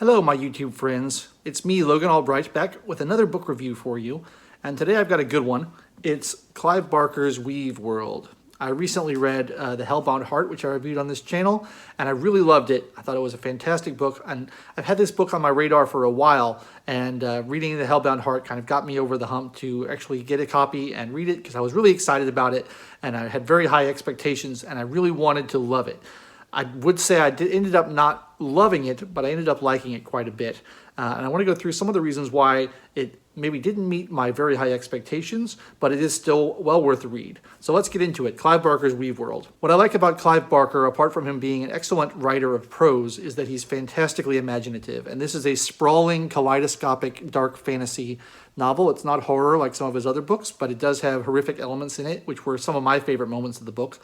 Hello, my YouTube friends. It's me, Logan Albright, back with another book review for you. And today I've got a good one. It's Clive Barker's Weaveworld. I recently read The Hellbound Heart, which I reviewed on this channel, and I really loved it. I thought it was a fantastic book, and I've had this book on my radar for a while, and reading The Hellbound Heart kind of got me over the hump to actually get a copy and read it, because I was really excited about it, and I had very high expectations, and I really wanted to love it. I would say ended up not loving it, but I ended up liking it quite a bit. And I want to go through some of the reasons why it maybe didn't meet my very high expectations, but it is still well worth a read. So let's get into it. Clive Barker's Weaveworld. What I like about Clive Barker, apart from him being an excellent writer of prose, is that he's fantastically imaginative. And this is a sprawling, kaleidoscopic, dark fantasy novel. It's not horror like some of his other books, but it does have horrific elements in it, which were some of my favorite moments of the book.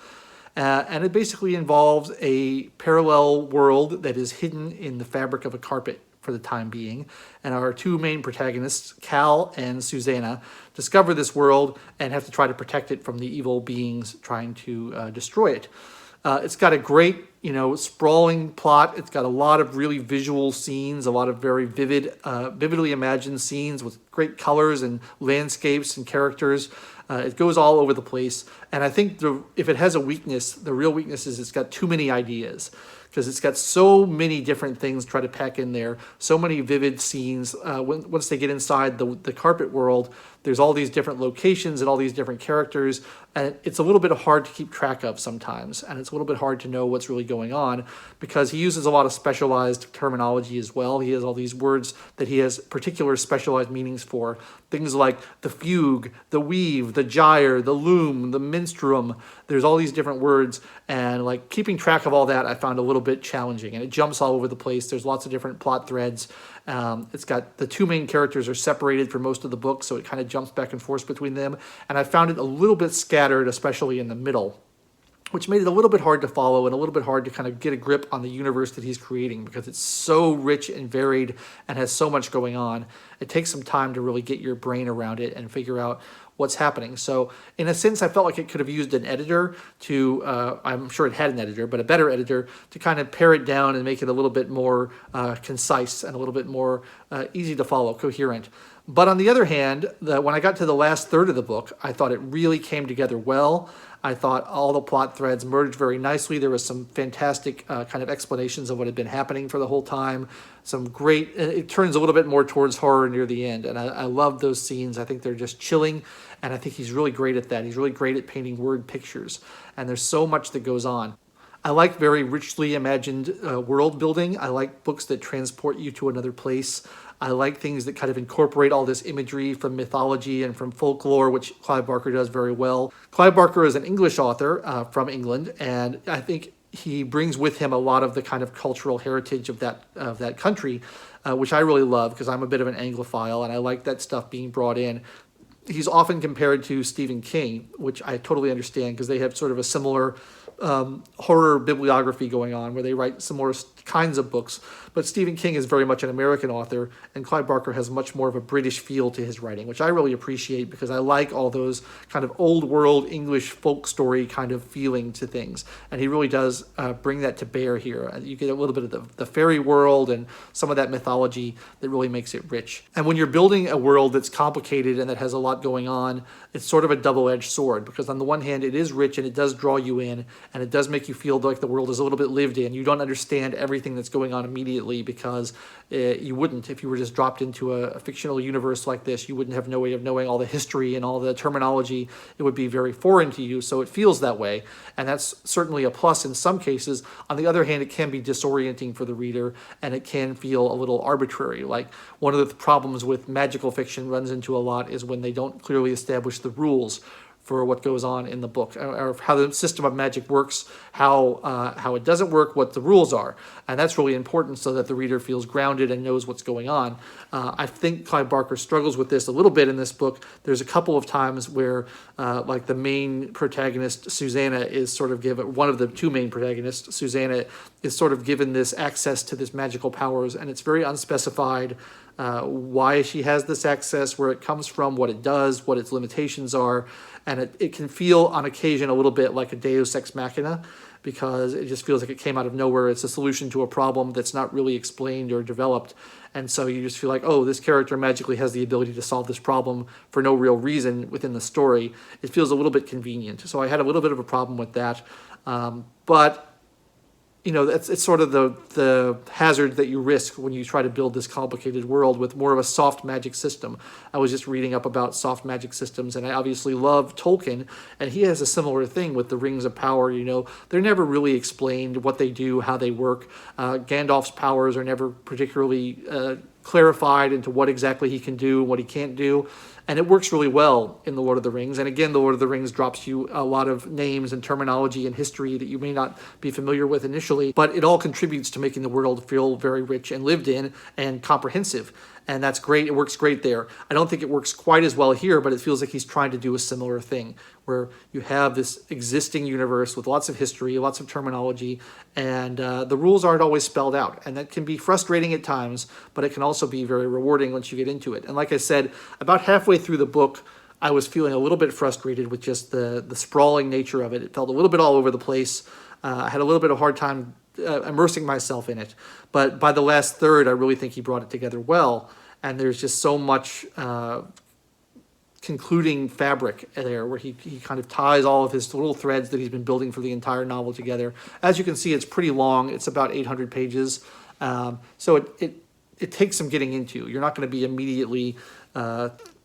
And it basically involves a parallel world that is hidden in the fabric of a carpet for the time being. And our two main protagonists, Cal and Susanna, discover this world and have to try to protect it from the evil beings trying to destroy it. It's got a great, sprawling plot. It's got a lot of really visual scenes, a lot of very vividly imagined scenes with great colors and landscapes and characters. It goes all over the place. And I think if it has a weakness, the real weakness is it's got too many ideas, because it's got so many different things to try to pack in there, so many vivid scenes. Once they get inside the carpet world, there's all these different locations and all these different characters, and it's a little bit hard to keep track of sometimes, and it's a little bit hard to know what's really going on, because he uses a lot of specialized terminology as well. He has all these words that he has particular specialized meanings for, things like the fugue, the weave, the gyre, the loom, the minstrum. There's all these different words, and like keeping track of all that I found a little bit challenging, and it jumps all over the place. There's lots of different plot threads. It's got the two main characters are separated for most of the book, so it kind of jumps back and forth between them, and I found it a little bit scattered, especially in the middle, which made it a little bit hard to follow and a little bit hard to kind of get a grip on the universe that he's creating, because it's so rich and varied and has so much going on. It takes some time to really get your brain around it and figure out what's happening. So in a sense, I felt like it could have used an editor to, I'm sure it had an editor, but a better editor to kind of pare it down and make it a little bit more concise and a little bit more easy to follow, coherent. But on the other hand, when I got to the last third of the book, I thought it really came together well. I thought all the plot threads merged very nicely. There was some fantastic kind of explanations of what had been happening for the whole time. Some great, it turns a little bit more towards horror near the end. And I love those scenes. I think they're just chilling. And I think he's really great at that. He's really great at painting word pictures. And there's so much that goes on. I like very richly imagined world building. I like books that transport you to another place. I like things that kind of incorporate all this imagery from mythology and from folklore, which Clive Barker does very well. Clive Barker is an English author from England, and I think he brings with him a lot of the kind of cultural heritage of that country, which I really love, because I'm a bit of an Anglophile, and I like that stuff being brought in. He's often compared to Stephen King, which I totally understand, because they have sort of a similar horror bibliography going on, where they write similar kinds of books. But Stephen King is very much an American author, and Clive Barker has much more of a British feel to his writing, which I really appreciate, because I like all those kind of old world English folk story kind of feeling to things. And he really does bring that to bear here. You get a little bit of the fairy world and some of that mythology that really makes it rich. And when you're building a world that's complicated and that has a lot going on, it's sort of a double-edged sword, because on the one hand, it is rich and it does draw you in, and it does make you feel like the world is a little bit lived in. You don't understand everything that's going on immediately, because you wouldn't if you were just dropped into a fictional universe like this. You wouldn't have no way of knowing all the history and all the terminology. It would be very foreign to you, so it feels that way, and that's certainly a plus in some cases. On the other hand, it can be disorienting for the reader, and it can feel a little arbitrary. Like, one of the problems with magical fiction runs into a lot is when they don't clearly establish the rules for what goes on in the book, or how the system of magic works, how it doesn't work, what the rules are. And that's really important, so that the reader feels grounded and knows what's going on. I think Clive Barker struggles with this a little bit in this book. There's a couple of times where like the main protagonist, Susanna, is sort of given, one of the two main protagonists, Susanna, is sort of given this access to this magical powers, and it's very unspecified why she has this access, where it comes from, what it does, what its limitations are. And it can feel on occasion a little bit like a deus ex machina, because it just feels like it came out of nowhere. It's a solution to a problem that's not really explained or developed. And so you just feel like, oh, this character magically has the ability to solve this problem for no real reason within the story. It feels a little bit convenient. So I had a little bit of a problem with that. But you know, it's sort of the hazard that you risk when you try to build this complicated world with more of a soft magic system. I was just reading up about soft magic systems, and I obviously love Tolkien, and he has a similar thing with the Rings of Power. You know, they're never really explained what they do, how they work. Gandalf's powers are never particularly clarified into what exactly he can do and what he can't do. And it works really well in The Lord of the Rings. And again, The Lord of the Rings drops you a lot of names and terminology and history that you may not be familiar with initially, but it all contributes to making the world feel very rich and lived in and comprehensive. And that's great. It works great there. I don't think it works quite as well here, but it feels like he's trying to do a similar thing where you have this existing universe with lots of history, lots of terminology, and the rules aren't always spelled out. And that can be frustrating at times, but it can also be very rewarding once you get into it. And like I said, about halfway through the book, I was feeling a little bit frustrated with just the sprawling nature of it. It felt a little bit all over the place. I had a little bit of a hard time immersing myself in it. But by the last third, I really think he brought it together well. And there's just so much concluding fabric there where he kind of ties all of his little threads that he's been building for the entire novel together. As you can see, it's pretty long. It's about 800 pages. So it takes some getting into. You're not going to be immediately...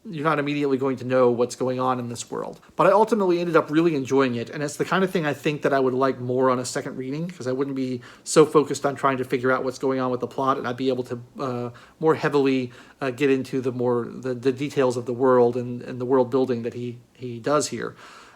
you're not immediately going to know what's going on in this world. But I ultimately ended up really enjoying it, and it's the kind of thing I think that I would like more on a second reading, because I wouldn't be so focused on trying to figure out what's going on with the plot, and I'd be able to more heavily get into the details of the world and the world building that he does here.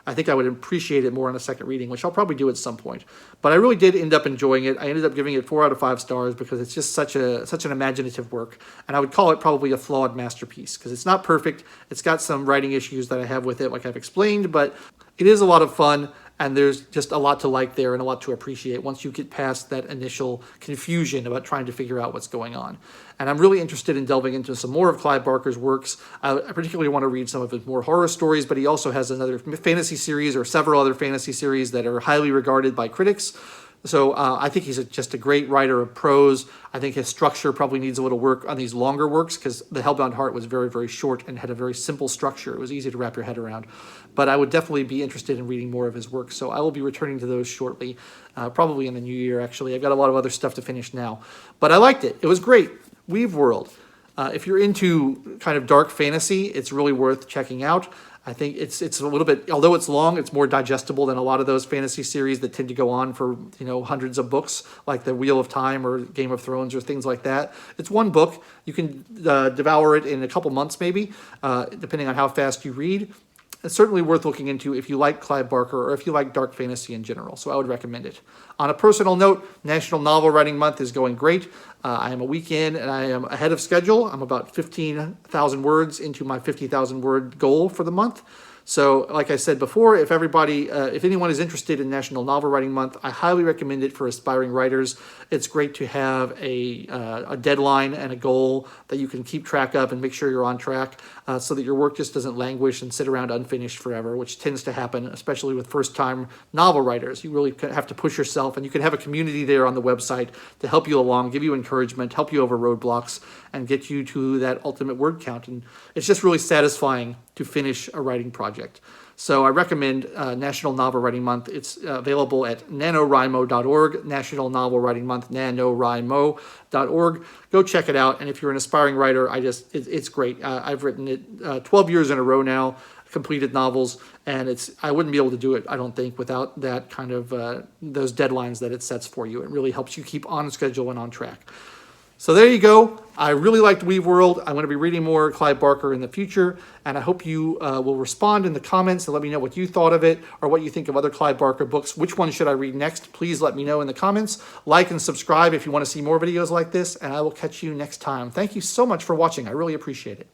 I think I would appreciate it more on a second reading, which I'll probably do at some point. But I really did end up enjoying it. I ended up giving it 4 out of 5 stars because it's just such an imaginative work. And I would call it probably a flawed masterpiece because it's not perfect. It's got some writing issues that I have with it, like I've explained, but it is a lot of fun. And there's just a lot to like there and a lot to appreciate once you get past that initial confusion about trying to figure out what's going on. And I'm really interested in delving into some more of Clive Barker's works. I particularly want to read some of his more horror stories, but he also has another fantasy series or several other fantasy series that are highly regarded by critics. So I think he's just a great writer of prose. I think his structure probably needs a little work on these longer works because The Hellbound Heart was very, very short and had a very simple structure. It was easy to wrap your head around. But I would definitely be interested in reading more of his work. So I will be returning to those shortly, probably in the new year, actually. I've got a lot of other stuff to finish now. But I liked it. It was great. Weaveworld. If you're into kind of dark fantasy, it's really worth checking out. I think it's a little bit, although it's long, it's more digestible than a lot of those fantasy series that tend to go on for, hundreds of books, like The Wheel of Time or Game of Thrones or things like that. It's one book. You can devour it in a couple months maybe, depending on how fast you read. It's certainly worth looking into if you like Clive Barker or if you like dark fantasy in general, so I would recommend it. On a personal note, National Novel Writing Month is going great. I am a week in and I am ahead of schedule. I'm about 15,000 words into my 50,000 word goal for the month. So like I said before, if anyone is interested in National Novel Writing Month, I highly recommend it for aspiring writers. It's great to have a deadline and a goal that you can keep track of and make sure you're on track so that your work just doesn't languish and sit around unfinished forever, which tends to happen, especially with first-time novel writers. You really have to push yourself, and you can have a community there on the website to help you along, give you encouragement, help you over roadblocks, and get you to that ultimate word count. And it's just really satisfying to finish a writing project. So I recommend National Novel Writing Month. It's available at NaNoWriMo.org, National Novel Writing Month, NaNoWriMo.org. Go check it out. And if you're an aspiring writer, it's great. I've written it 12 years in a row now, completed novels, and I wouldn't be able to do it, I don't think, without that kind of those deadlines that it sets for you. It really helps you keep on schedule and on track. So there you go. I really liked Weaveworld. I'm going to be reading more Clive Barker in the future, and I hope you will respond in the comments and let me know what you thought of it or what you think of other Clive Barker books. Which one should I read next? Please let me know in the comments. Like and subscribe if you want to see more videos like this, and I will catch you next time. Thank you so much for watching. I really appreciate it.